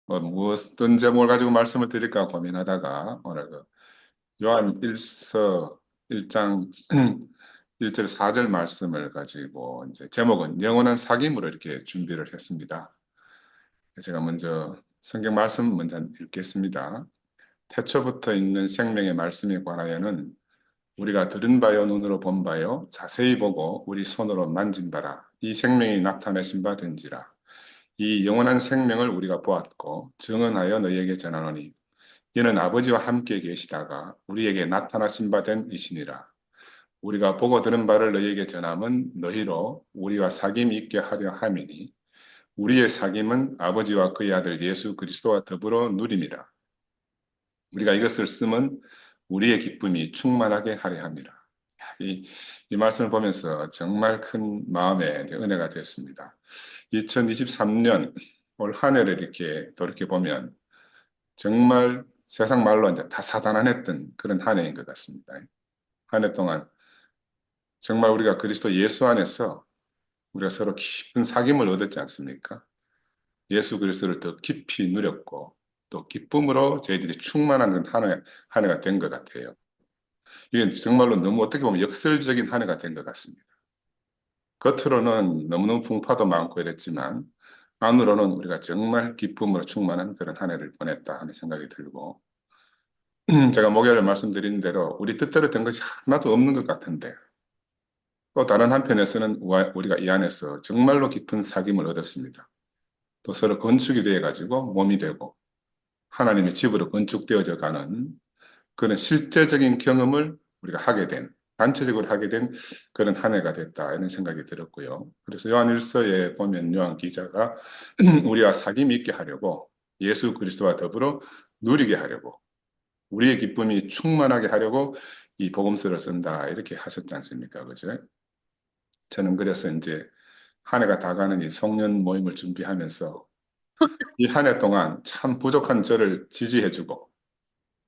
무엇든 제목을 가지고 말씀을 드릴까 고민하다가 오늘 요한 1서 1장 1절 4절 말씀을 가지고 이제 제목은 영원한 사귐으로 이렇게 준비를 했습니다. 제가 먼저 성경 말씀 먼저 읽겠습니다. 태초부터 있는 생명의 말씀에 관하여는 우리가 들은 바요 눈으로 본 바요 자세히 보고 우리 손으로 만진 바라 이 생명이 나타내신 바 된지라. 이 영원한 생명을 우리가 보았고 증언하여 너희에게 전하노니 이는 아버지와 함께 계시다가 우리에게 나타나신 바 된 이시니라. 우리가 보고 들은 바를 너희에게 전함은 너희로 우리와 사귐이 있게 하려 함이니 우리의 사귐은 아버지와 그의 아들 예수 그리스도와 더불어 누림이라. 우리가 이것을 쓰면 우리의 기쁨이 충만하게 하려 함이라. 이 말씀을 보면서 정말 큰 마음의 은혜가 됐습니다. 2023년 올 한 해를 이렇게 돌이켜 보면 정말 세상 말로 이제 다 사단안했던 그런 한 해인 것 같습니다. 한 해 동안 정말 우리가 그리스도 예수 안에서 우리가 서로 깊은 사귐을 얻었지 않습니까? 예수 그리스도를 더 깊이 누렸고 또 기쁨으로 저희들이 충만한 한 해가 된 것 같아요. 이게 정말로 너무 어떻게 보면 역설적인 한 해가 된 것 같습니다. 겉으로는 너무너무 풍파도 많고 이랬지만 안으로는 우리가 정말 기쁨으로 충만한 그런 한 해를 보냈다 하는 생각이 들고 제가 목요일에 말씀드린 대로 우리 뜻대로 된 것이 하나도 없는 것 같은데 또 다른 한편에서는 우리가 이 안에서 정말로 깊은 사귐을 얻었습니다. 또 서로 건축이 되어 가지고 몸이 되고 하나님의 집으로 건축되어져 가는 그런 실제적인 경험을 우리가 하게 된 단체적으로 하게 된 그런 한 해가 됐다 이런 생각이 들었고요. 그래서 요한일서에 보면 요한 기자가 우리와 사귐이 있게 하려고 예수 그리스도와 더불어 누리게 하려고 우리의 기쁨이 충만하게 하려고 이 복음서를 쓴다 이렇게 하셨지 않습니까? 그죠? 저는 그래서 이제 한 해가 다 가는 이 송년 모임을 준비하면서 이 한 해 동안 참 부족한 저를 지지해주고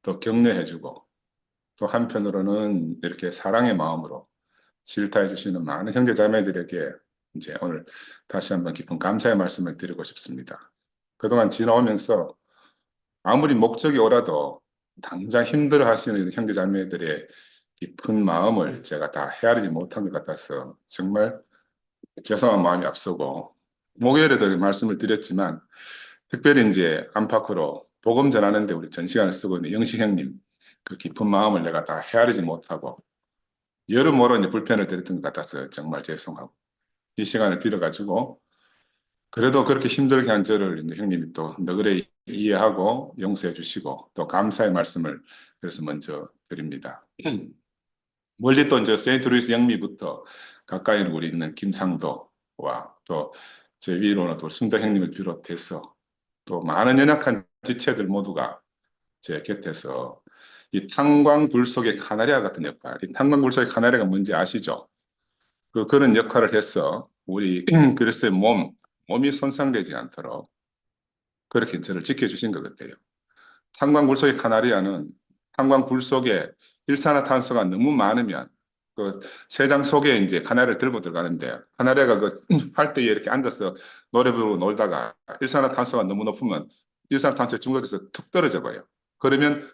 또 격려해주고 또 한편으로는 이렇게 사랑의 마음으로 질타해 주시는 많은 형제 자매들에게 이제 오늘 다시 한번 깊은 감사의 말씀을 드리고 싶습니다. 그동안 지나오면서 아무리 목적이 오라도 당장 힘들어 하시는 형제 자매들의 깊은 마음을 제가 다 헤아리지 못한 것 같아서 정말 죄송한 마음이 앞서고 목요일에도 말씀을 드렸지만 특별히 이제 안팎으로 복음 전하는데 우리 전 시간을 쓰고 있는 영식 형님 그 깊은 마음을 내가 다 헤아리지 못하고 여러모로 이제 불편을 드렸던 것 같아서 정말 죄송하고 이 시간을 빌어가지고 그래도 그렇게 힘들게 한 저를 이제 형님이 또 너그레 이해하고 용서해 주시고 또 감사의 말씀을 그래서 먼저 드립니다. 멀리 또 이제 세인트루이스 영미부터 가까이 우리 있는 김상도와 또 제 위로는 또 순덕 형님을 비롯해서 또 많은 연약한 지체들 모두가 제 곁에서 이 탄광불 속의 카나리아 같은 역할, 이 탄광불 속의 카나리아가 뭔지 아시죠? 그런 역할을 해서 우리 그리스도의 몸이 손상되지 않도록 그렇게 저를 지켜주신 것 같아요. 탄광불 속의 카나리아는 탄광불 속에 일산화탄소가 너무 많으면 그 세장 속에 이제 카나리아를 들고 들어가는데 카나리아가 그 활대에 이렇게 앉아서 노래 부르고 놀다가 일산화탄소가 너무 높으면 일산화탄소에 중독돼서 툭 떨어져 버려요. 그러면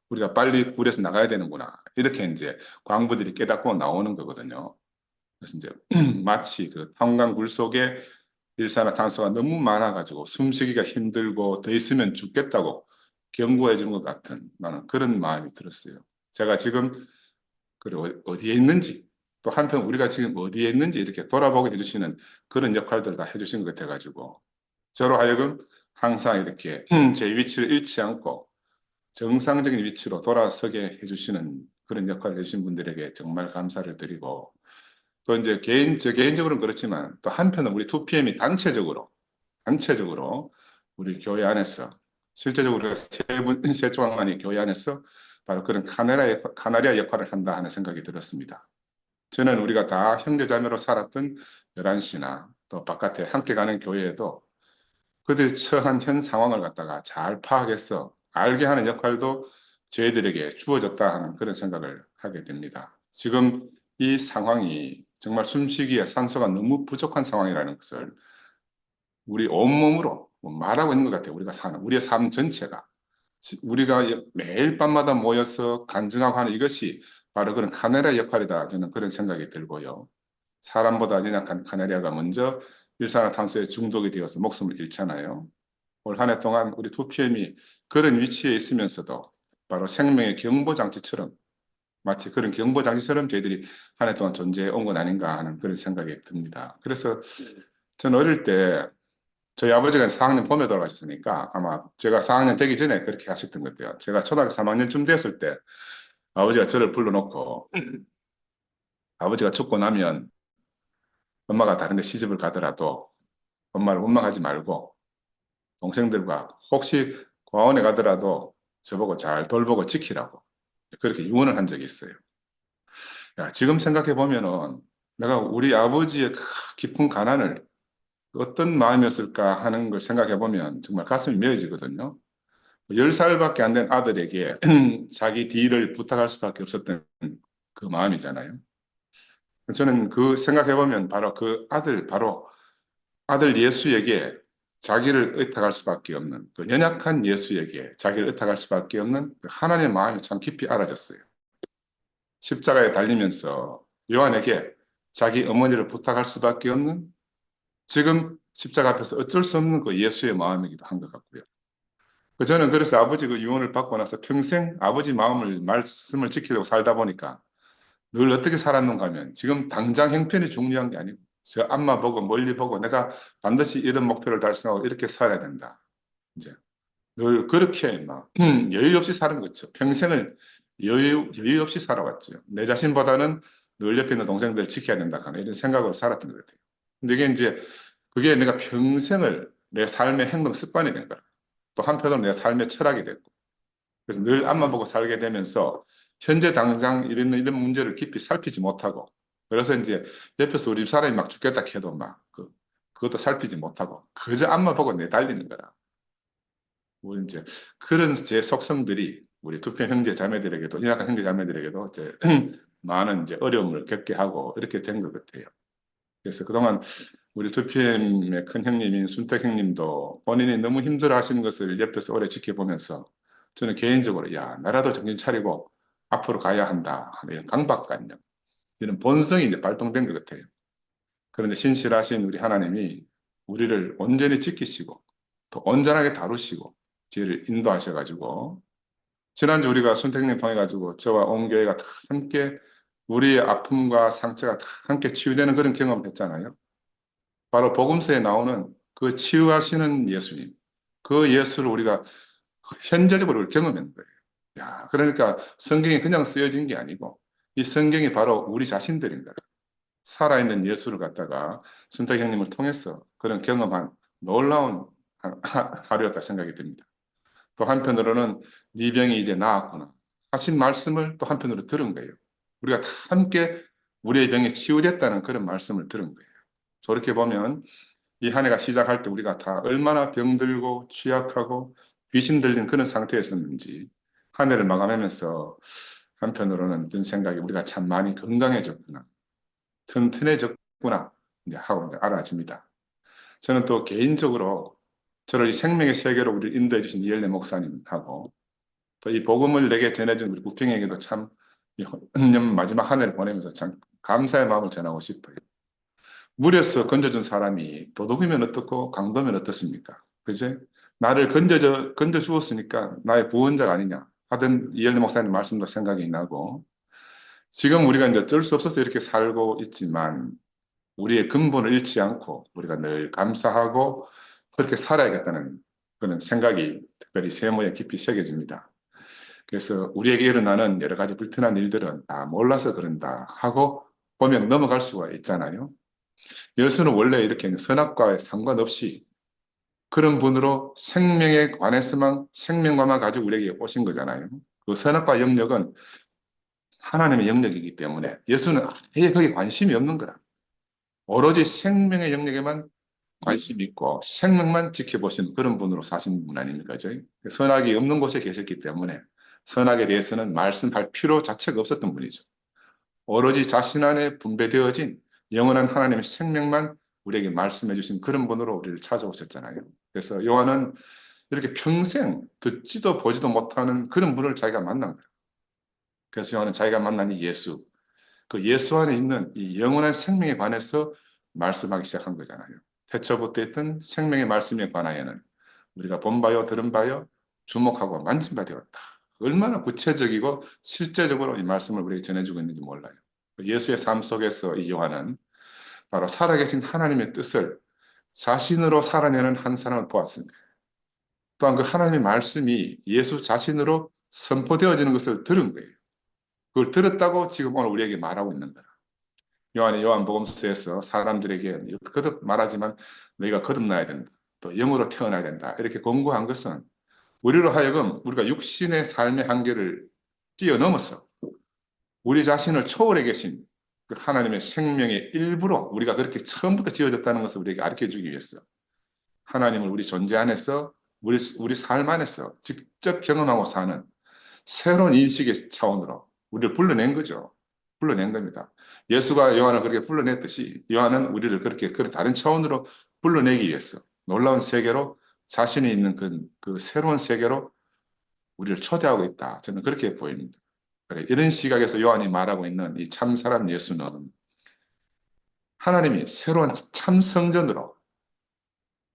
우리가 빨리 불에서 나가야 되는구나 이렇게 이제 광부들이 깨닫고 나오는 거거든요. 그래서 이제 마치 그 탄광불 속에 일산화탄소가 너무 많아가지고 숨쉬기가 힘들고 더 있으면 죽겠다고 경고해 주는 것 같은 나는 그런 마음이 들었어요. 제가 지금 어디에 있는지 또 한편 우리가 지금 어디에 있는지 이렇게 돌아보게 해주시는 그런 역할들을 다 해주신 것 같아가지고 저로 하여금 항상 이렇게 제 위치를 잃지 않고 정상적인 위치로 돌아서게 해주시는 그런 역할을 해주신 분들에게 정말 감사를 드리고 또 이제 저 개인적으로는 그렇지만 또 한편은 우리 2PM이 단체적으로 우리 교회 안에서 실제적으로 우리가 세 조각만이 교회 안에서 바로 그런 카나리아 역할을 한다 하는 생각이 들었습니다. 저는 우리가 다 형제자매로 살았던 11시나 또 바깥에 함께 가는 교회에도 그들이 처한 현 상황을 갖다가 잘 파악해서 알게 하는 역할도 저희들에게 주어졌다 하는 그런 생각을 하게 됩니다. 지금 이 상황이 정말 숨쉬기에 산소가 너무 부족한 상황이라는 것을 우리 온몸으로 뭐 말하고 있는 것 같아요. 우리가 사는 우리의 삶 전체가 우리가 매일 밤마다 모여서 간증하고 하는 이것이 바로 그런 카네라 역할이다. 저는 그런 생각이 들고요. 사람보다 연약한 카네리아가 먼저 일산화탄소에 중독이 되어서 목숨을 잃잖아요. 올 한 해 동안 우리 2PM이 그런 위치에 있으면서도 바로 생명의 경보장치처럼 마치 그런 경보장치처럼 저희들이 한 해 동안 존재해 온 건 아닌가 하는 그런 생각이 듭니다. 그래서 저는 어릴 때 저희 아버지가 4학년 봄에 돌아가셨으니까 아마 제가 4학년 되기 전에 그렇게 하셨던 것 같아요. 제가 초등학교 3학년쯤 됐을 때 아버지가 저를 불러놓고 아버지가 죽고 나면 엄마가 다른 데 시집을 가더라도 엄마를 원망하지 말고 동생들과 혹시 고아원에 가더라도 저보고 잘 돌보고 지키라고 그렇게 유언을 한 적이 있어요. 야, 지금 생각해 보면은 내가 우리 아버지의 그 깊은 가난을 어떤 마음이었을까 하는 걸 생각해 보면 정말 가슴이 메어지거든요. 10살밖에 안 된 아들에게 자기 뒤를 부탁할 수밖에 없었던 그 마음이잖아요. 저는 그 생각해 보면 바로 그 아들, 바로 아들 예수에게 자기를 의탁할 수밖에 없는 그 연약한 예수에게 자기를 의탁할 수밖에 없는 그 하나님의 마음이 참 깊이 알아졌어요. 십자가에 달리면서 요한에게 자기 어머니를 부탁할 수밖에 없는 지금 십자가 앞에서 어쩔 수 없는 그 예수의 마음이기도 한 것 같고요. 저는 그래서 아버지 그 유언을 받고 나서 평생 아버지 마음을 말씀을 지키려고 살다 보니까 늘 어떻게 살았는가 하면 지금 당장 형편이 중요한 게 아니고 저 앞만 보고 멀리 보고 내가 반드시 이런 목표를 달성하고 이렇게 살아야 된다. 이제 늘 그렇게 막 여유 없이 사는 거죠. 평생을 여유 없이 살아왔죠. 내 자신보다는 늘 옆에 있는 동생들을 지켜야 된다 하는 이런 생각으로 살았던 것 같아요. 근데 이게 이제 그게 내가 평생을 내 삶의 행동 습관이 된 거라. 또 한편으로 내 삶의 철학이 됐고. 그래서 늘 앞만 보고 살게 되면서 현재 당장 이런 문제를 깊이 살피지 못하고 그래서 이제 옆에서 우리 집 사람이 막 죽겠다 해도 막 그것도 살피지 못하고 그저 앞만 보고 내달리는 거라. 뭐 이제 그런 제 속성들이 우리 두편 형제 자매들에게도 연약한 형제 자매들에게도 이제 많은 이제 어려움을 겪게 하고 이렇게 된 것 같아요. 그래서 그동안 우리 두편의 큰 형님인 순택 형님도 본인이 너무 힘들어 하시는 것을 옆에서 오래 지켜보면서 저는 개인적으로 야 나라도 정신 차리고 앞으로 가야 한다 하는 이런 강박관념 이런 본성이 이제 발동된 것 같아요. 그런데 신실하신 우리 하나님이 우리를 온전히 지키시고 또 온전하게 다루시고 저희를 인도하셔가지고 지난주 우리가 순택님 통해가지고 저와 온 교회가 다 함께 우리의 아픔과 상처가 다 함께 치유되는 그런 경험을 했잖아요. 바로 복음서에 나오는 그 치유하시는 예수님, 그 예수를 우리가 현재적으로 경험한 거예요. 야, 그러니까 성경이 그냥 쓰여진 게 아니고 이 성경이 바로 우리 자신들인 거예요. 살아있는 예수를 갖다가 순탁 형님을 통해서 그런 경험한 놀라운 하루였다 생각이 듭니다. 또 한편으로는 네 병이 이제 나았구나 하신 말씀을 또 한편으로 들은 거예요. 우리가 다 함께 우리의 병이 치유됐다는 그런 말씀을 들은 거예요. 저렇게 보면 이 한 해가 시작할 때 우리가 다 얼마나 병들고 취약하고 귀신 들린 그런 상태였었는지 한 해를 마감하면서 한편으로는 든 생각이 우리가 참 많이 건강해졌구나, 튼튼해졌구나 이제 하고 이제 알아집니다. 저는 또 개인적으로 저를 이 생명의 세계로 우리를 인도해 주신 이엘레 목사님하고 또 이 복음을 내게 전해준 우리 국평에게도 참 년 마지막 한 해를 보내면서 참 감사의 마음을 전하고 싶어요. 물에서 건져준 사람이 도둑이면 어떻고 강도면 어떻습니까? 그제? 나를 건져 주었으니까 나의 구원자가 아니냐 하던 이엘리 목사님 말씀도 생각이 나고 지금 우리가 이제 어쩔 수 없어서 이렇게 살고 있지만 우리의 근본을 잃지 않고 우리가 늘 감사하고 그렇게 살아야겠다는 그런 생각이 특별히 세모에 깊이 새겨집니다. 그래서 우리에게 일어나는 여러 가지 불편한 일들은 다 몰라서 그런다 하고 보면 넘어갈 수가 있잖아요. 예수는 원래 이렇게 선악과에 상관없이 그런 분으로 생명에 관해서만 생명과만 가지고 우리에게 오신 거잖아요. 그 선악과 영역은 하나님의 영역이기 때문에 예수는 아예 거기에 관심이 없는 거라. 오로지 생명의 영역에만 관심이 있고 생명만 지켜보시는 그런 분으로 사신 분 아닙니까? 저희 선악이 없는 곳에 계셨기 때문에 선악에 대해서는 말씀할 필요 자체가 없었던 분이죠. 오로지 자신 안에 분배되어진 영원한 하나님의 생명만 우리에게 말씀해 주신 그런 분으로 우리를 찾아오셨잖아요. 그래서 요한은 이렇게 평생 듣지도 보지도 못하는 그런 분을 자기가 만난 거예요. 그래서 요한은 자기가 만난 이 예수, 그 예수 안에 있는 이 영원한 생명에 관해서 말씀하기 시작한 거잖아요. 태초부터 있던 생명의 말씀에 관하여는 우리가 본 바요, 들은 바요, 주목하고 만진 바 되었다. 얼마나 구체적이고 실제적으로 이 말씀을 우리에게 전해주고 있는지 몰라요. 예수의 삶 속에서 이 요한은 바로 살아계신 하나님의 뜻을 자신으로 살아내는 한 사람을 보았습니다. 또한 그 하나님의 말씀이 예수 자신으로 선포되어지는 것을 들은 거예요. 그걸 들었다고 지금 오늘 우리에게 말하고 있는 거예요. 요한이 요한복음서에서 사람들에게 거듭 말하지만 너희가 거듭나야 된다. 또 영으로 태어나야 된다. 이렇게 권고한 것은 우리로 하여금 우리가 육신의 삶의 한계를 뛰어넘어서 우리 자신을 초월해 계신 그 하나님의 생명의 일부로 우리가 그렇게 처음부터 지어졌다는 것을 우리에게 가르쳐 주기 위해서 하나님을 우리 존재 안에서 우리 삶 안에서 직접 경험하고 사는 새로운 인식의 차원으로 우리를 불러낸 거죠. 불러낸 겁니다. 예수가 요한을 그렇게 불러냈듯이 요한은 우리를 그렇게 그런 다른 차원으로 불러내기 위해서 놀라운 세계로 자신이 있는 그 새로운 세계로 우리를 초대하고 있다. 저는 그렇게 보입니다. 그래, 이런 시각에서 요한이 말하고 있는 이 참사람 예수는 하나님이 새로운 참 성전으로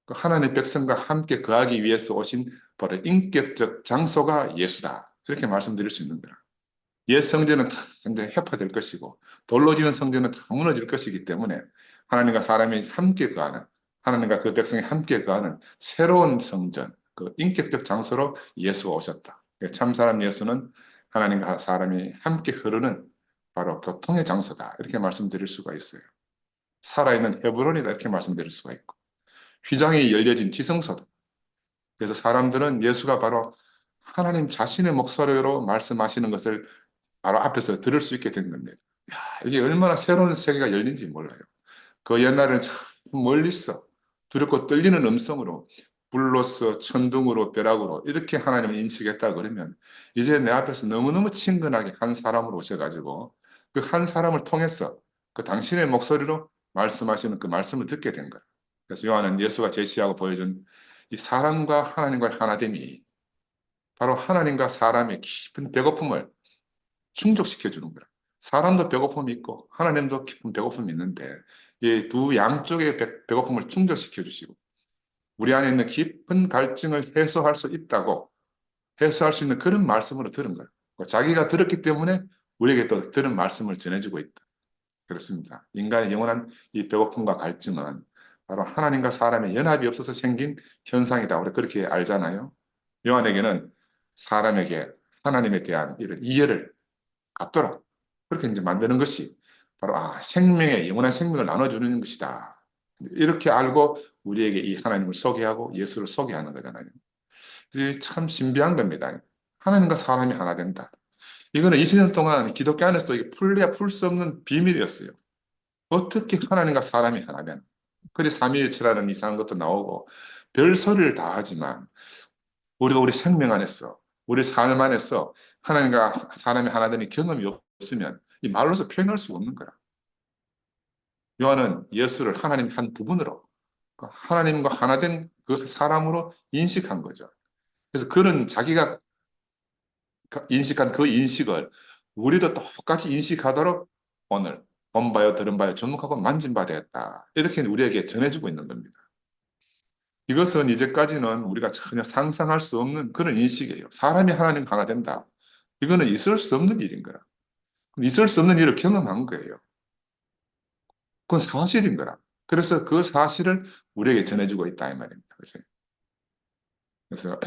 그 하나님의 백성과 함께 거하기 위해서 오신 바로 인격적 장소가 예수다. 이렇게 말씀드릴 수 있는 거라. 옛 성전은 다 이제 해파될 것이고 돌로 지은 성전은 다 무너질 것이기 때문에 하나님과 사람이 함께 거하는 하나님과 그 백성이 함께 거하는 새로운 성전, 그 인격적 장소로 예수가 오셨다. 참 사람 예수는 하나님과 사람이 함께 흐르는 바로 교통의 장소다. 이렇게 말씀드릴 수가 있어요. 살아있는 헤브론이다. 이렇게 말씀드릴 수가 있고 휘장이 열려진 지성소다. 그래서 사람들은 예수가 바로 하나님 자신의 목소리로 말씀하시는 것을 바로 앞에서 들을 수 있게 된 겁니다. 야, 이게 얼마나 새로운 세계가 열린지 몰라요. 그 옛날에는 참 멀리서 두렵고 떨리는 음성으로 불로서 천둥으로 벼락으로 이렇게 하나님을 인식했다 그러면 이제 내 앞에서 너무너무 친근하게 한 사람으로 오셔가지고 그 한 사람을 통해서 그 당신의 목소리로 말씀하시는 그 말씀을 듣게 된 거예요. 그래서 요한은 예수가 제시하고 보여준 이 사람과 하나님과의 하나됨이 바로 하나님과 사람의 깊은 배고픔을 충족시켜 주는 거라. 사람도 배고픔이 있고 하나님도 깊은 배고픔이 있는데 이 두 양쪽의 배고픔을 충족시켜 주시고 우리 안에 있는 깊은 갈증을 해소할 수 있다고 해소할 수 있는 그런 말씀으로 들은 거예요. 자기가 들었기 때문에 우리에게 또 들은 말씀을 전해주고 있다. 그렇습니다. 인간의 영원한 이 배고픔과 갈증은 바로 하나님과 사람의 연합이 없어서 생긴 현상이다. 우리 그렇게 알잖아요. 요한에게는 사람에게 하나님에 대한 이런 이해를 갖도록 그렇게 이제 만드는 것이 바로 생명의 영원한 생명을 나눠주는 것이다. 이렇게 알고 우리에게 이 하나님을 소개하고 예수를 소개하는 거잖아요. 이게 참 신비한 겁니다. 하나님과 사람이 하나 된다. 이거는 20년 동안 기독교 안에서 이게 풀려야 풀 수 없는 비밀이었어요. 어떻게 하나님과 사람이 하나 되나? 그래 삼위일체라는 이상한 것도 나오고 별 소리를 다 하지만 우리가 우리 생명 안에서 우리 삶 안에서 하나님과 사람이 하나 되는 경험이 없으면 이 말로서 표현할 수가 없는 거야. 요한은 예수를 하나님 한 부분으로 하나님과 하나 된 그 사람으로 인식한 거죠. 그래서 그런 자기가 인식한 그 인식을 우리도 똑같이 인식하도록 오늘 본 바요, 들은 바요, 주목하고 만진 바 되었다. 이렇게 우리에게 전해주고 있는 겁니다. 이것은 이제까지는 우리가 전혀 상상할 수 없는 그런 인식이에요. 사람이 하나님과 하나 된다. 이거는 있을 수 없는 일인 거야. 있을 수 없는 일을 경험한 거예요. 그건 사실인 거라. 그래서 그 사실을 우리에게 전해주고 있다 이 말입니다. 그죠? 그래서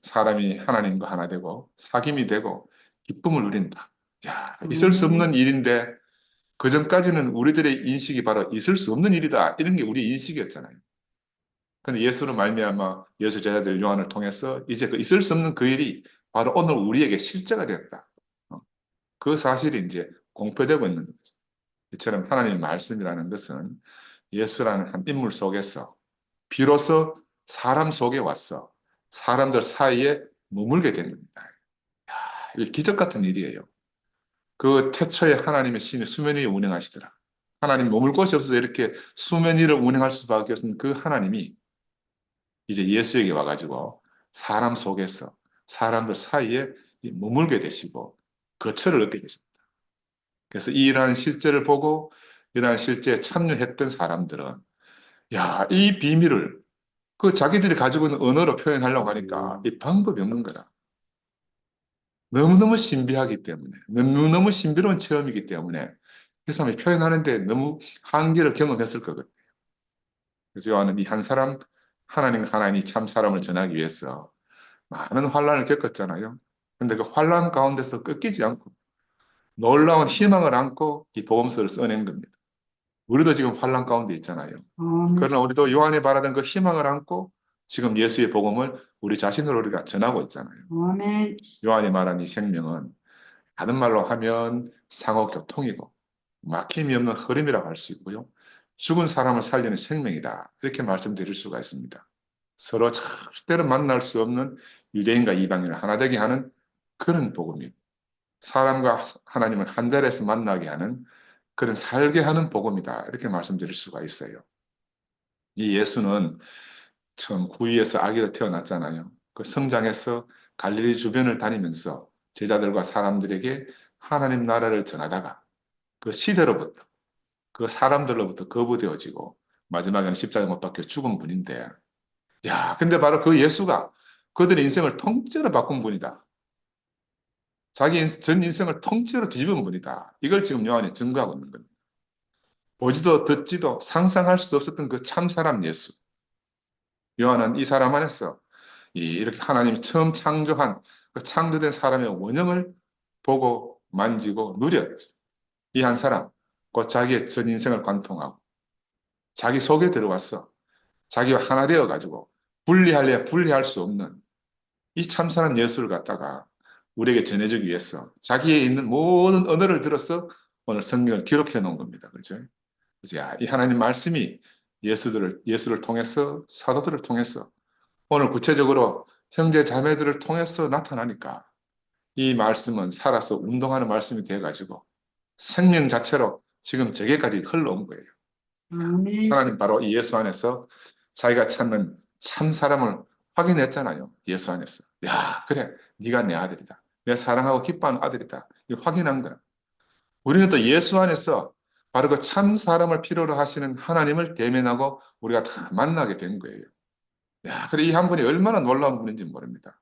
사람이 하나님과 하나 되고 사귐이 되고 기쁨을 누린다. 야, 있을 수 없는 일인데 그 전까지는 우리들의 인식이 바로 있을 수 없는 일이다. 이런 게 우리 인식이었잖아요. 근데 예수로 말미암아 예수 제자들 요한을 통해서 이제 그 있을 수 없는 그 일이 바로 오늘 우리에게 실제가 되었다. 그 사실이 이제 공표되고 있는 거죠. 이처럼 하나님의 말씀이라는 것은 예수라는 한 인물 속에서 비로소 사람 속에 와서 사람들 사이에 머물게 된 겁니다. 야, 이게 기적 같은 일이에요. 그 태초에 하나님의 신이 수면 위에 운행하시더라. 하나님 머물 곳이 없어서 이렇게 수면 위를 운행할 수밖에 없는 그 하나님이 이제 예수에게 와가지고 사람 속에서 사람들 사이에 머물게 되시고 거처를 얻게 되십니다. 그래서 이러한 실제를 보고 이러한 실제에 참여했던 사람들은 야, 이 비밀을 그 자기들이 가지고 있는 언어로 표현하려고 하니까 이 방법이 없는 거다. 너무너무 신비하기 때문에, 너무너무 신비로운 체험이기 때문에 그 사람이 표현하는데 너무 한계를 경험했을 거거든요. 그래서 요한은 이 한 사람, 하나님이 참 사람을 전하기 위해서 많은 환란을 겪었잖아요. 근데 그 환란 가운데서 꺾이지 않고 놀라운 희망을 안고 이 복음서를 써낸 겁니다. 우리도 지금 환란 가운데 있잖아요. 그러나 우리도 요한이 말하던 그 희망을 안고 지금 예수의 복음을 우리 자신으로 우리가 전하고 있잖아요. 아멘. 요한이 말한 이 생명은 다른 말로 하면 상호교통이고 막힘이 없는 흐름이라고 할 수 있고요. 죽은 사람을 살리는 생명이다. 이렇게 말씀드릴 수가 있습니다. 서로 절대로 만날 수 없는 유대인과 이방인을 하나 되게 하는 그런 복음이고 사람과 하나님을 한 자리에서 만나게 하는 그런 살게 하는 복음이다. 이렇게 말씀드릴 수가 있어요. 이 예수는 처음 구유에서 아기로 태어났잖아요. 그 성장해서 갈릴리 주변을 다니면서 제자들과 사람들에게 하나님 나라를 전하다가 그 시대로부터 그 사람들로부터 거부되어지고 마지막에는 십자가에 못 박혀 죽은 분인데 야, 근데 바로 그 예수가 그들의 인생을 통째로 바꾼 분이다. 자기 전 인생을 통째로 뒤집은 분이다. 이걸 지금 요한이 증거하고 있는 겁니다. 보지도 듣지도 상상할 수도 없었던 그 참사람 예수. 요한은 이 사람 안에서 이렇게 하나님이 처음 창조한 그 창조된 사람의 원형을 보고 만지고 누렸죠. 이 한 사람, 곧 자기의 전 인생을 관통하고 자기 속에 들어와서 자기와 하나 되어가지고 분리할래야 분리할 수 없는 이 참사람 예수를 갖다가 우리에게 전해주기 위해서 자기에 있는 모든 언어를 들어서 오늘 성경을 기록해 놓은 겁니다. 그죠? 그래서 야, 이 하나님 말씀이 예수를 통해서 사도들을 통해서 오늘 구체적으로 형제 자매들을 통해서 나타나니까 이 말씀은 살아서 운동하는 말씀이 돼가지고 생명 자체로 지금 제게까지 흘러온 거예요. 아멘. 하나님 바로 이 예수 안에서 자기가 찾는 참 사람을 확인했잖아요. 예수 안에서. 야, 그래. 네가 내 아들이다. 내 사랑하고 기뻐하는 아들이다. 이거 확인한 거야. 우리는 또 예수 안에서 바로 그 참 사람을 필요로 하시는 하나님을 대면하고 우리가 다 만나게 된 거예요. 야, 그래 이 한 분이 얼마나 놀라운 분인지 모릅니다.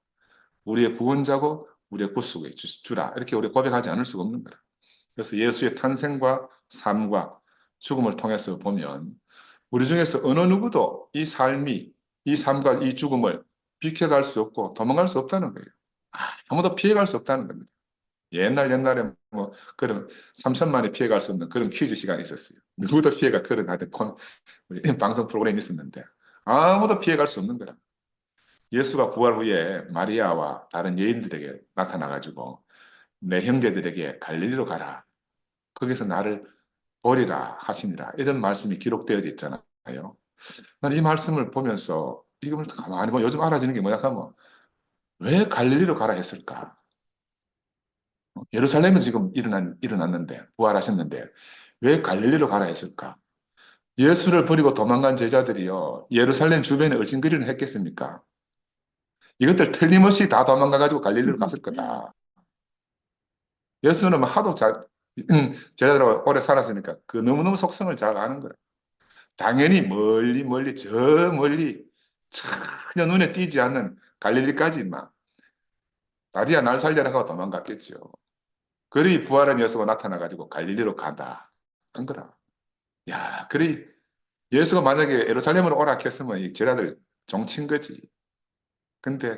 우리의 구원자고 우리의 구속의 주라. 이렇게 우리 고백하지 않을 수가 없는 거라. 그래서 예수의 탄생과 삶과 죽음을 통해서 보면 우리 중에서 어느 누구도 이 삶이 이 삶과 이 죽음을 비켜갈 수 없고 도망갈 수 없다는 거예요. 아무도 피해갈 수 없다는 겁니다. 옛날에 뭐 그런 3천만에 피해갈 수 없는 그런 퀴즈 시간이 있었어요. 누구도 피해가 그런 하여튼 방송 프로그램이 있었는데 아무도 피해갈 수 없는 거라. 예수가 부활 후에 마리아와 다른 여인들에게 나타나가지고 내 형제들에게 갈릴리로 가라. 거기서 나를 보리라 하시니라. 이런 말씀이 기록되어 있잖아요. 나는 이 말씀을 보면서 이걸 가만히 보면 요즘 알아지는 게 뭐냐 하면 왜 갈릴리로 가라 했을까? 예루살렘은 지금 일어났는데 부활하셨는데 왜 갈릴리로 가라 했을까? 예수를 버리고 도망간 제자들이요 예루살렘 주변에 얼씬거리는 했겠습니까? 이것들 틀림없이 다 도망가가지고 갈릴리로 갔을 거다. 예수는 뭐 하도 제자들하고 오래 살았으니까 그 너무너무 속성을 잘 아는 거예요. 당연히 멀리 멀리 저 멀리 전혀 눈에 띄지 않는 갈릴리까지 막 다리야 날 살려라 하고 도망갔겠죠. 그리 부활한 예수가 나타나가지고 갈릴리로 간다 한 거라. 야, 그리 예수가 만약에 예루살렘으로 오라 했으면 이 제자들 종친 거지. 근데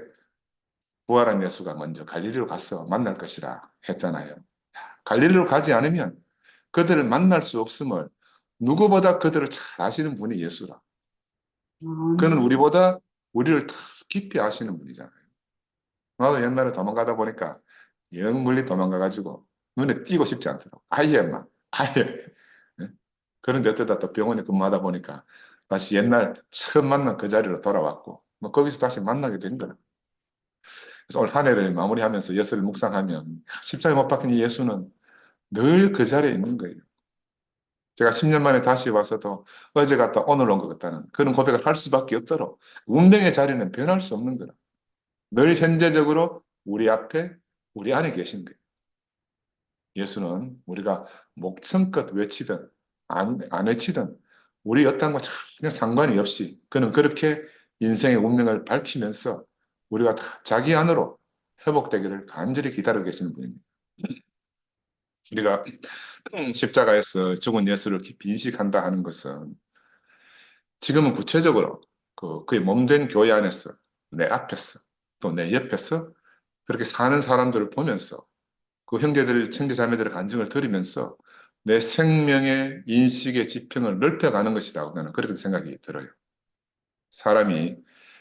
부활한 예수가 먼저 갈릴리로 가서 만날 것이라 했잖아요. 갈릴리로 가지 않으면 그들을 만날 수 없음을 누구보다 그들을 잘 아시는 분이 예수라. 그는 우리보다 우리를 더 깊이 아시는 분이잖아요. 나도 옛날에 도망가다 보니까 영 멀리 도망가가지고 눈에 띄고 싶지 않더라고. 아예 막 아예. 네? 그런데 어쩌다 또 병원에 근무하다 보니까 다시 옛날 처음 만난 그 자리로 돌아왔고 뭐 거기서 다시 만나게 된 거야. 그래서 올 한 해를 마무리하면서 예수를 묵상하면 십자가에 못 박힌 이 예수는 늘 그 자리에 있는 거예요. 제가 10년 만에 다시 와서도 어제 갔다 오늘 온 것 같다는 그런 고백을 할 수밖에 없도록 운명의 자리는 변할 수 없는 거라. 늘 현재적으로 우리 앞에, 우리 안에 계신 거예요. 예수는 우리가 목청껏 외치든 안 외치든 우리 어떤과 전혀 상관이 없이 그는 그렇게 인생의 운명을 밝히면서 우리가 다 자기 안으로 회복되기를 간절히 기다리고 계시는 분입니다. 우리가 십자가에서 죽은 예수를 깊이 인식한다 하는 것은 지금은 구체적으로 그의 몸된 교회 안에서 내 앞에서 또 내 옆에서 그렇게 사는 사람들을 보면서 그 형제들, 형제자매들의 간증을 들으면서 내 생명의 인식의 지평을 넓혀가는 것이라고 나는 그렇게 생각이 들어요. 사람이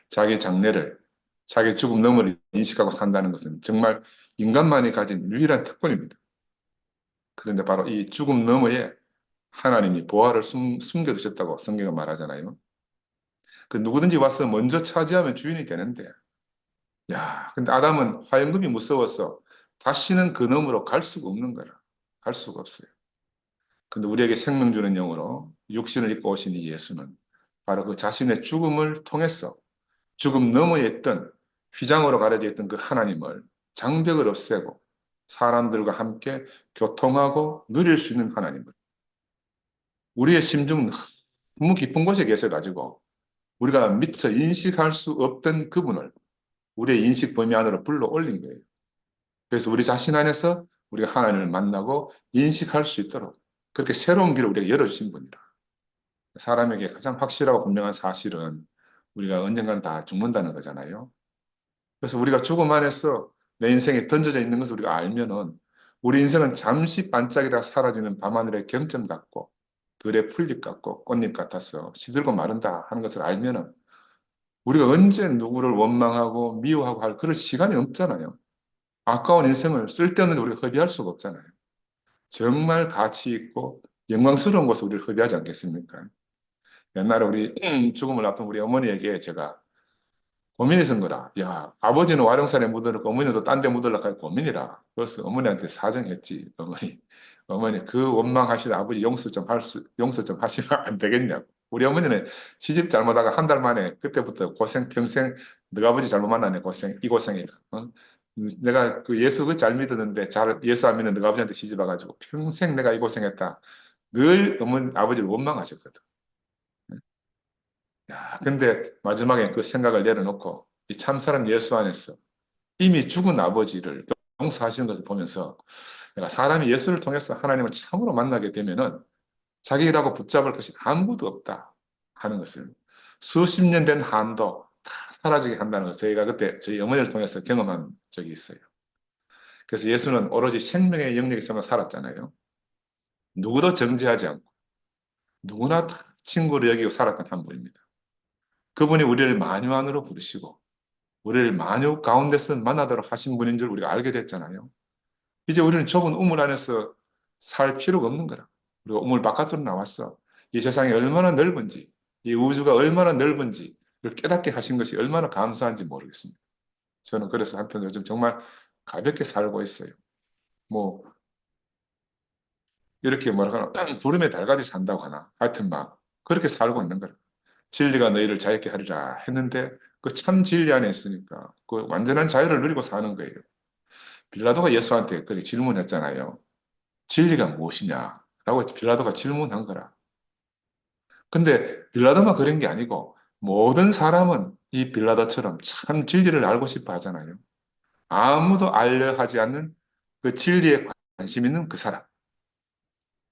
자기 장래를, 자기 죽음 너머를 인식하고 산다는 것은 정말 인간만이 가진 유일한 특권입니다. 그런데 바로 이 죽음 너머에 하나님이 보화를 숨겨두셨다고 성경은 말하잖아요. 그 누구든지 와서 먼저 차지하면 주인이 되는데, 야, 근데 아담은 화영금이 무서워서 다시는 그 너머로 갈 수가 없는 거라. 갈 수가 없어요. 근데 우리에게 생명 주는 영으로 육신을 입고 오신 이 예수는 바로 그 자신의 죽음을 통해서 죽음 너머에 있던 휘장으로 가려져 있던 그 하나님을 장벽을 없애고 사람들과 함께 교통하고 누릴 수 있는 하나님을 우리의 심중 너무 깊은 곳에 계셔가지고 우리가 미처 인식할 수 없던 그분을 우리의 인식 범위 안으로 불러 올린 거예요. 그래서 우리 자신 안에서 우리가 하나님을 만나고 인식할 수 있도록 그렇게 새로운 길을 우리가 열어주신 분이라. 사람에게 가장 확실하고 분명한 사실은 우리가 언젠간 다 죽는다는 거잖아요. 그래서 우리가 죽음 안에서 내 인생에 던져져 있는 것을 우리가 알면은 우리 인생은 잠시 반짝이다 사라지는 밤하늘의 경점 같고 들의 풀잎 같고 꽃잎 같아서 시들고 마른다 하는 것을 알면은 우리가 언제 누구를 원망하고 미워하고 할 그럴 시간이 없잖아요. 아까운 인생을 쓸데없는 데 우리가 허비할 수가 없잖아요. 정말 가치 있고 영광스러운 것을 우리를 허비하지 않겠습니까? 옛날에 우리 죽음을 앞둔 우리 어머니에게 제가 고민이 선 거라. 야, 아버지는 와룡산에 묻어놓고 어머니도 딴 데 묻으려고 할 고민이라. 그래서 어머니한테 사정했지. 어머니 그 원망하시는 아버지 용서 좀 하시면 안 되겠냐고. 우리 어머니는 시집 잘못하가 한 달 만에 그때부터 고생 평생 너가 아버지 잘못 만나네 고생 이 고생이다. 어? 내가 그 예수 그 잘 믿었는데 잘 예수 안 믿는 너가 아버지한테 시집 와가지고 평생 내가 이 고생했다. 늘 어머니 아버지를 원망하셨거든. 야, 근데 마지막에 그 생각을 내려놓고 이 참사람 예수 안에서 이미 죽은 아버지를 용서하시는 것을 보면서 내가 사람이 예수를 통해서 하나님을 참으로 만나게 되면은 자기라고 붙잡을 것이 아무것도 없다 하는 것을 수십 년 된 한도 다 사라지게 한다는 것을 저희가 그때 저희 어머니를 통해서 경험한 적이 있어요. 그래서 예수는 오로지 생명의 영역에서만 살았잖아요. 누구도 정죄하지 않고 누구나 다 친구로 여기고 살았던 한 분입니다. 그분이 우리를 만유 안으로 부르시고 우리를 만유 가운데서 만나도록 하신 분인 줄 우리가 알게 됐잖아요. 이제 우리는 좁은 우물 안에서 살 필요가 없는 거라. 우리가 우물 바깥으로 나왔어. 이 세상이 얼마나 넓은지, 이 우주가 얼마나 넓은지 깨닫게 하신 것이 얼마나 감사한지 모르겠습니다. 저는 그래서 한편 요즘 정말 가볍게 살고 있어요. 뭐 이렇게 뭐라 하나 구름에 달가지 산다고 하나 하여튼 막 그렇게 살고 있는 거라. 진리가 너희를 자유케 하리라 했는데 그 참 진리 안에 있으니까 그 완전한 자유를 누리고 사는 거예요. 빌라도가 예수한테 그렇게 질문했잖아요. 진리가 무엇이냐? 라고 빌라도가 질문한 거라. 근데 빌라도만 그런 게 아니고 모든 사람은 이 빌라도처럼 참 진리를 알고 싶어 하잖아요. 아무도 알려 하지 않는 그 진리에 관심 있는 그 사람.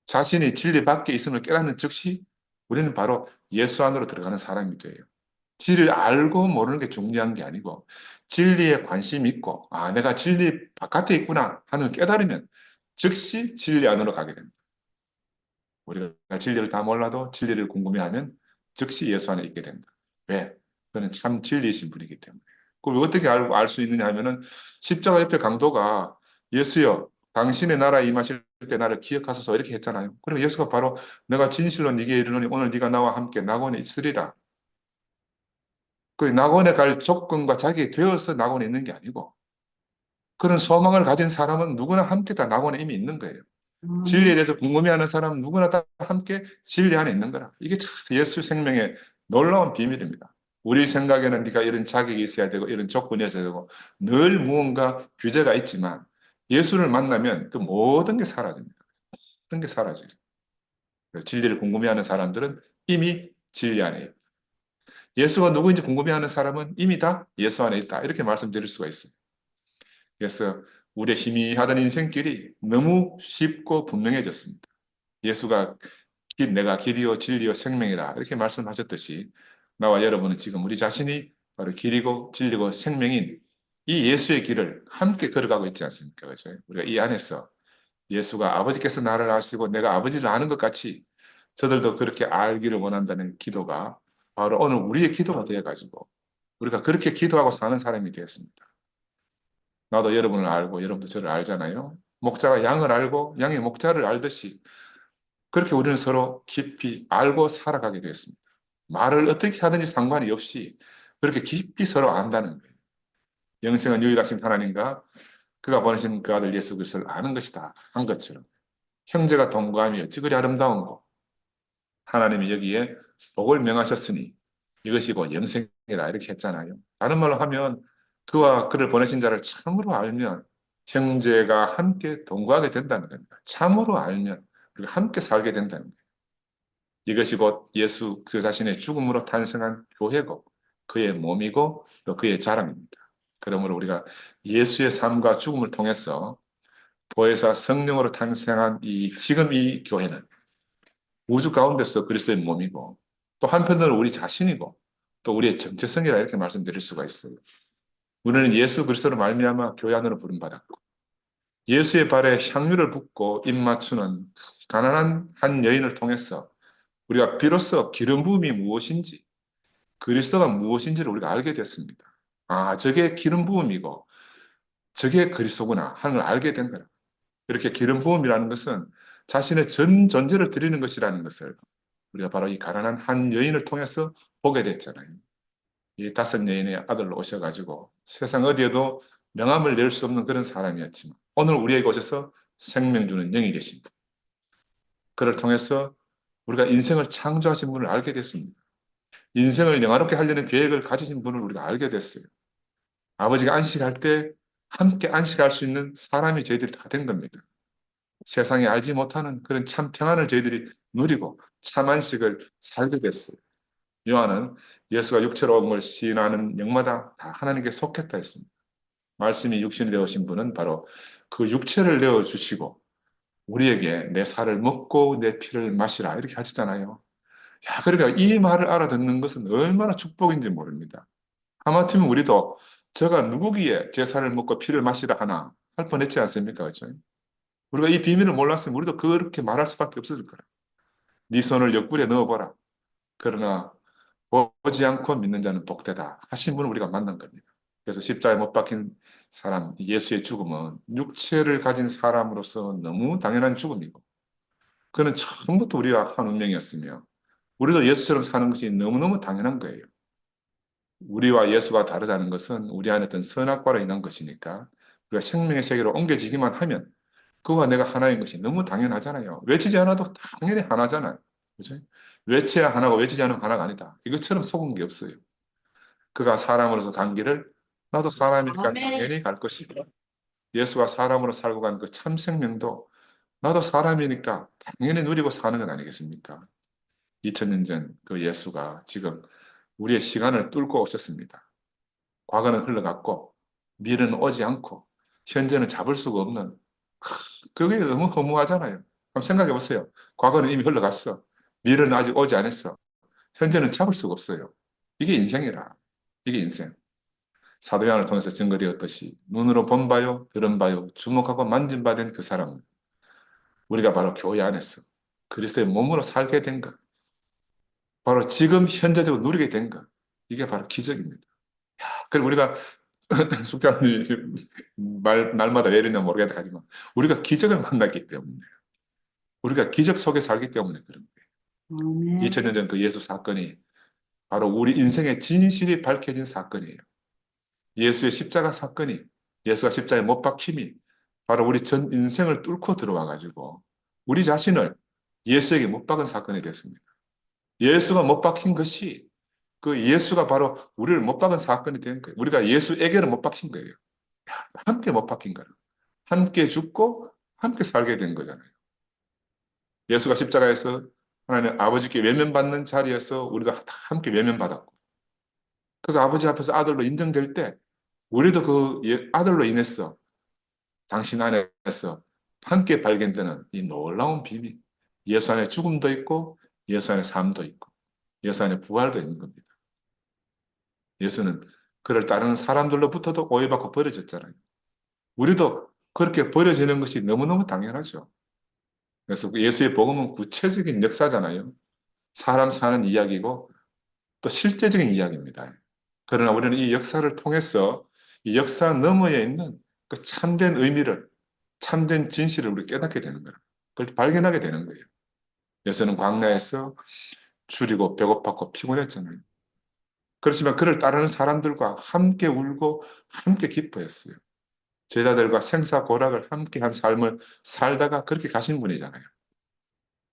자신이 진리 밖에 있음을 깨닫는 즉시 우리는 바로 예수 안으로 들어가는 사람이 돼요. 진리를 알고 모르는 게 중요한 게 아니고 진리에 관심이 있고 아 내가 진리 바깥에 있구나 하는 깨달으면 즉시 진리 안으로 가게 됩니다. 우리가 진리를 다 몰라도 진리를 궁금해하면 즉시 예수 안에 있게 된다. 왜? 그는 참 진리이신 분이기 때문에. 그걸 어떻게 알 수 있느냐 하면은 십자가 옆에 강도가 예수여 당신의 나라에 임하실 때 나를 기억하소서 이렇게 했잖아요. 그리고 예수가 바로 내가 진실로 네게 이르노니 오늘 네가 나와 함께 낙원에 있으리라. 그 낙원에 갈 조건과 자기 되어서 낙원에 있는 게 아니고 그런 소망을 가진 사람은 누구나 함께 다 낙원에 이미 있는 거예요. 진리에 아멘. 대해서 궁금해하는 사람 누구나 다 함께 진리 안에 있는 거라. 이게 참 예수 생명의 놀라운 비밀입니다. 우리 생각에는 네가 이런 자격이 있어야 되고 이런 조건이 있어야 되고 늘 무언가 규제가 있지만 예수를 만나면 그 모든 게 사라집니다. 모든 게 사라져요. 그래서 진리를 궁금해하는 사람들은 이미 진리 안에 있다. 예수가 누구인지 궁금해하는 사람은 이미 다 예수 안에 있다. 이렇게 말씀드릴 수가 있어요. 그래서 우리의 희미하던 인생길이 너무 쉽고 분명해졌습니다. 예수가 내가 길이요 진리요 생명이라 이렇게 말씀하셨듯이 나와 여러분은 지금 우리 자신이 바로 길이고 진리고 생명인 이 예수의 길을 함께 걸어가고 있지 않습니까? 그렇죠? 우리가 이 안에서 예수가 아버지께서 나를 아시고 내가 아버지를 아는 것 같이 저들도 그렇게 알기를 원한다는 기도가 바로 오늘 우리의 기도가 되어가지고 우리가 그렇게 기도하고 사는 사람이 되었습니다. 나도 여러분을 알고 여러분도 저를 알잖아요. 목자가 양을 알고 양이 목자를 알듯이 그렇게 우리는 서로 깊이 알고 살아가게 되었습니다. 말을 어떻게 하든지 상관이 없이 그렇게 깊이 서로 안다는 거예요. 영생은 유일하신 하나님과 그가 보내신 그 아들 예수 그리스도를 아는 것이다 한 것처럼 형제가 동거하며 어찌 그리 아름다운 거 하나님이 여기에 복을 명하셨으니 이것이 곧 영생이라 이렇게 했잖아요. 다른 말로 하면 그와 그를 보내신 자를 참으로 알면 형제가 함께 동거하게 된다는 겁니다. 참으로 알면 그리고 함께 살게 된다는 거예요. 이것이 곧 예수 그 자신의 죽음으로 탄생한 교회고 그의 몸이고 또 그의 자랑입니다. 그러므로 우리가 예수의 삶과 죽음을 통해서 보혜사 성령으로 탄생한 지금 이 교회는 우주 가운데서 그리스도의 몸이고 또 한편으로 우리 자신이고 또 우리의 정체성이라 이렇게 말씀드릴 수가 있어요. 우리는 예수 그리스도로 말미암아 교회 안으로 부름받았고 예수의 발에 향유를 붓고 입 맞추는 가난한 한 여인을 통해서 우리가 비로소 기름 부음이 무엇인지 그리스도가 무엇인지를 우리가 알게 됐습니다. 아, 저게 기름 부음이고 저게 그리스도구나 하는 걸 알게 된 거라. 이렇게 기름 부음이라는 것은 자신의 전 존재를 드리는 것이라는 것을 우리가 바로 이 가난한 한 여인을 통해서 보게 됐잖아요. 이 다섯 여인의 아들로 오셔가지고 세상 어디에도 명함을 낼 수 없는 그런 사람이었지만 오늘 우리에게 오셔서 생명 주는 영이 되십니다. 그를 통해서 우리가 인생을 창조하신 분을 알게 됐습니다. 인생을 영화롭게 하려는 계획을 가지신 분을 우리가 알게 됐어요. 아버지가 안식할 때 함께 안식할 수 있는 사람이 저희들이 다 된 겁니다. 세상에 알지 못하는 그런 참 평안을 저희들이 누리고 참 안식을 살게 됐어요. 요한은 예수가 육체로 온 걸 시인하는 영마다 다 하나님께 속했다 했습니다. 말씀이 육신이 되어신 분은 바로 그 육체를 내어주시고 우리에게 내 살을 먹고 내 피를 마시라 이렇게 하시잖아요. 야, 그러니까 이 말을 알아듣는 것은 얼마나 축복인지 모릅니다. 하마터면 우리도 저가 누구기에 제 살을 먹고 피를 마시라 하나 할 뻔했지 않습니까? 그렇죠? 우리가 이 비밀을 몰랐으면 우리도 그렇게 말할 수밖에 없을 거예요. 네 손을 옆구리에 넣어보라. 그러나 보지 않고 믿는 자는 복되다 하신 분을 우리가 만난 겁니다. 그래서 십자가에 못 박힌 사람, 예수의 죽음은 육체를 가진 사람으로서 너무 당연한 죽음이고 그는 처음부터 우리가 한 운명이었으며 우리도 예수처럼 사는 것이 너무너무 당연한 거예요. 우리와 예수가 다르다는 것은 우리 안에 어떤 선악과로 인한 것이니까 우리가 생명의 세계로 옮겨지기만 하면 그와 내가 하나인 것이 너무 당연하잖아요. 외치지 않아도 당연히 하나잖아요. 그죠? 외쳐야 하나고 외치지 않으면 하나가 아니다. 이것처럼 속은 게 없어요. 그가 사람으로서 간 길을 나도 사람이니까 아멘. 당연히 갈 것이고 예수가 사람으로 살고 간 그 참 생명도 나도 사람이니까 당연히 누리고 사는 것 아니겠습니까? 2000년 전 그 예수가 지금 우리의 시간을 뚫고 오셨습니다. 과거는 흘러갔고 미래는 오지 않고 현재는 잡을 수가 없는 그게 너무 허무하잖아요. 한번 생각해 보세요. 과거는 이미 흘러갔어. 미래는 아직 오지 않았어. 현재는 잡을 수가 없어요. 이게 인생이라. 이게 인생. 사도행전을 통해서 증거되었듯이 눈으로 본 바요, 들은 바요, 주목하고 만진 바 된 그 사람은 우리가 바로 교회 안에서 그리스도의 몸으로 살게 된 것. 바로 지금 현재적으로 누리게 된 것. 이게 바로 기적입니다. 그리고 우리가 숙자님이 날마다 왜 이러냐 모르겠다 하지만 우리가 기적을 만났기 때문에 우리가 기적 속에 살기 때문에 그런 거예요. 아멘. 2000년 전 그 예수 사건이 바로 우리 인생의 진실이 밝혀진 사건이에요. 예수의 십자가 사건이 예수가 십자가에 못 박힘이 바로 우리 전 인생을 뚫고 들어와 가지고 우리 자신을 예수에게 못 박은 사건이 됐습니다. 예수가 못 박힌 것이 그 예수가 바로 우리를 못 박은 사건이 된 거예요. 우리가 예수에게는 못 박힌 거예요. 함께 못 박힌 거예요. 함께 죽고 함께 살게 된 거잖아요. 예수가 십자가에서 하나님 아버지께 외면받는 자리에서 우리도 다 함께 외면받았고, 그 아버지 앞에서 아들로 인정될 때 우리도 그 아들로 인해서 당신 안에서 함께 발견되는 이 놀라운 비밀, 예수 안에 죽음도 있고 예수 안에 삶도 있고 예수 안에 부활도 있는 겁니다. 예수는 그를 따르는 사람들로부터도 오해받고 버려졌잖아요. 우리도 그렇게 버려지는 것이 너무너무 당연하죠. 그래서 예수의 복음은 구체적인 역사잖아요. 사람 사는 이야기고 또 실제적인 이야기입니다. 그러나 우리는 이 역사를 통해서 이 역사 너머에 있는 그 참된 의미를, 참된 진실을 우리 깨닫게 되는 거예요. 그걸 발견하게 되는 거예요. 예수는 광야에서 줄이고 배고팠고 피곤했잖아요. 그렇지만 그를 따르는 사람들과 함께 울고 함께 기뻐했어요. 제자들과 생사고락을 함께 한 삶을 살다가 그렇게 가신 분이잖아요.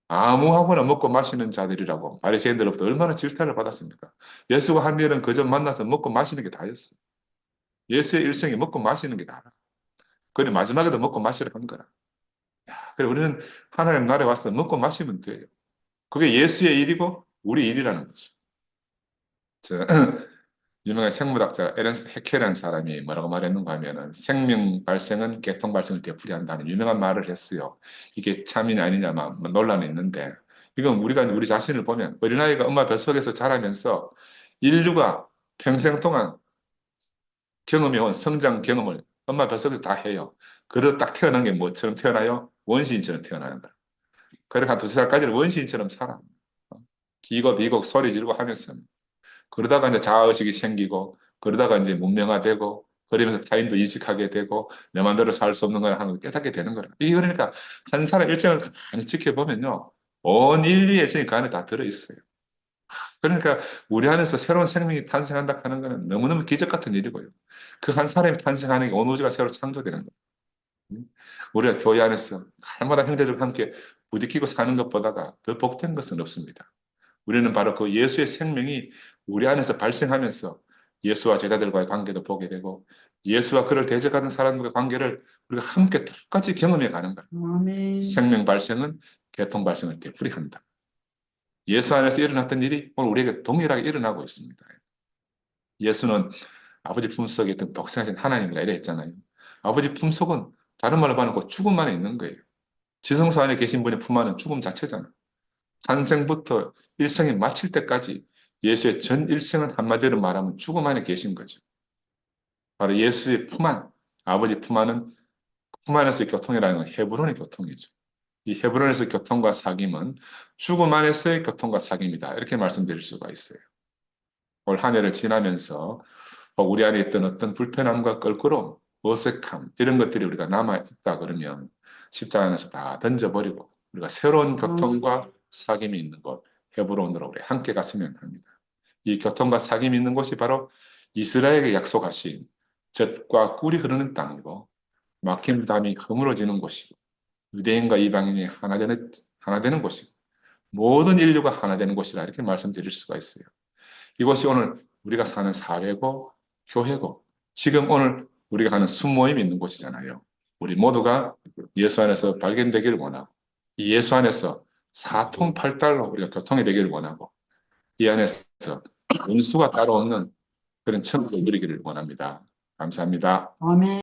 아무하고나 먹고 마시는 자들이라고 바리새인들로부터 얼마나 질타를 받았습니까? 예수가 한 일은 그저 만나서 먹고 마시는 게 다였어. 예수의 일생이 먹고 마시는 게 다라. 그래 마지막에도 먹고 마시러 간 거라. 그래 우리는 하나님 나라에 와서 먹고 마시면 돼요. 그게 예수의 일이고 우리 일이라는 거죠. 저, 유명한 생물학자 에른스트 해켈이라는 사람이 뭐라고 말했는가 하면은 생명 발생은 계통 발생을 되풀이한다는 유명한 말을 했어요. 이게 참이냐 아니냐 막 논란이 있는데 이건 우리가 우리 자신을 보면 어린아이가 엄마 뱃속에서 자라면서 인류가 평생 동안 경험해온 성장 경험을 엄마 뱃속에서 다 해요. 그러다 딱 태어난 게 뭐처럼 태어나요? 원시인처럼 태어나는 거야. 그래 한 두세 살까지는 원시인처럼 살아. 기고 비고 소리 지르고 하면서 그러다가 이제 자아의식이 생기고, 그러다가 이제 문명화되고, 그러면서 타인도 인식하게 되고, 내 마음대로 살 수 없는 걸 하는 걸 깨닫게 되는 거라. 이게 그러니까 한 사람 일생을 가만히 지켜보면요. 온 인류의 일생이 그 안에 다 들어있어요. 그러니까 우리 안에서 새로운 생명이 탄생한다 하는 거는 너무너무 기적 같은 일이고요. 그 한 사람이 탄생하는 게 온 우주가 새로 창조되는 거예요. 우리가 교회 안에서 날마다 형제들과 함께 부딪히고 사는 것보다가 더 복된 것은 없습니다. 우리는 바로 그 예수의 생명이 우리 안에서 발생하면서 예수와 제자들과의 관계도 보게 되고 예수와 그를 대적하는 사람들과의 관계를 우리가 함께 똑같이 경험해 가는 거예요. 아멘. 생명 발생은 계통 발생을 되풀이한다. 예수 안에서 일어났던 일이 오늘 우리에게 동일하게 일어나고 있습니다. 예수는 아버지 품속에 있던 독생하신 하나님이라 이래 했잖아요. 아버지 품속은 다른 말로 말하면 그 죽음 안에 있는 거예요. 지성소 안에 계신 분의 품 안은 죽음 자체잖아요. 탄생부터 일생이 마칠 때까지 예수의 전 일생은 한마디로 말하면 죽음 안에 계신 거죠. 바로 예수의 품 안, 아버지 품 안은 품 안에서의 교통이라는 건 헤브론의 교통이죠. 이 헤브론에서의 교통과 사귐은 죽음 안에서의 교통과 사귐이다. 이렇게 말씀드릴 수가 있어요. 올 한 해를 지나면서 우리 안에 있던 어떤 불편함과 껄끄러움, 어색함 이런 것들이 우리가 남아있다 그러면 십자가 안에서 다 던져버리고 우리가 새로운 교통과 사귐이 있는 곳 헤브론으로 우리 함께 갔으면 합니다. 이 교통과 사귐이 있는 곳이 바로 이스라엘에게 약속하신 젖과 꿀이 흐르는 땅이고 막힌 담이 허물어지는 곳이고 유대인과 이방인이 하나 되는 곳이고 모든 인류가 하나 되는 곳이라 이렇게 말씀드릴 수가 있어요. 이곳이 오늘 우리가 사는 사회고 교회고 지금 오늘 우리가 가는 순모임이 있는 곳이잖아요. 우리 모두가 예수 안에서 발견되기를 원하고 이 예수 안에서 사통팔달로 우리가 교통이 되기를 원하고 이 안에서 원수가 따로 없는 그런 천국을 누리기를 원합니다. 감사합니다. 아멘.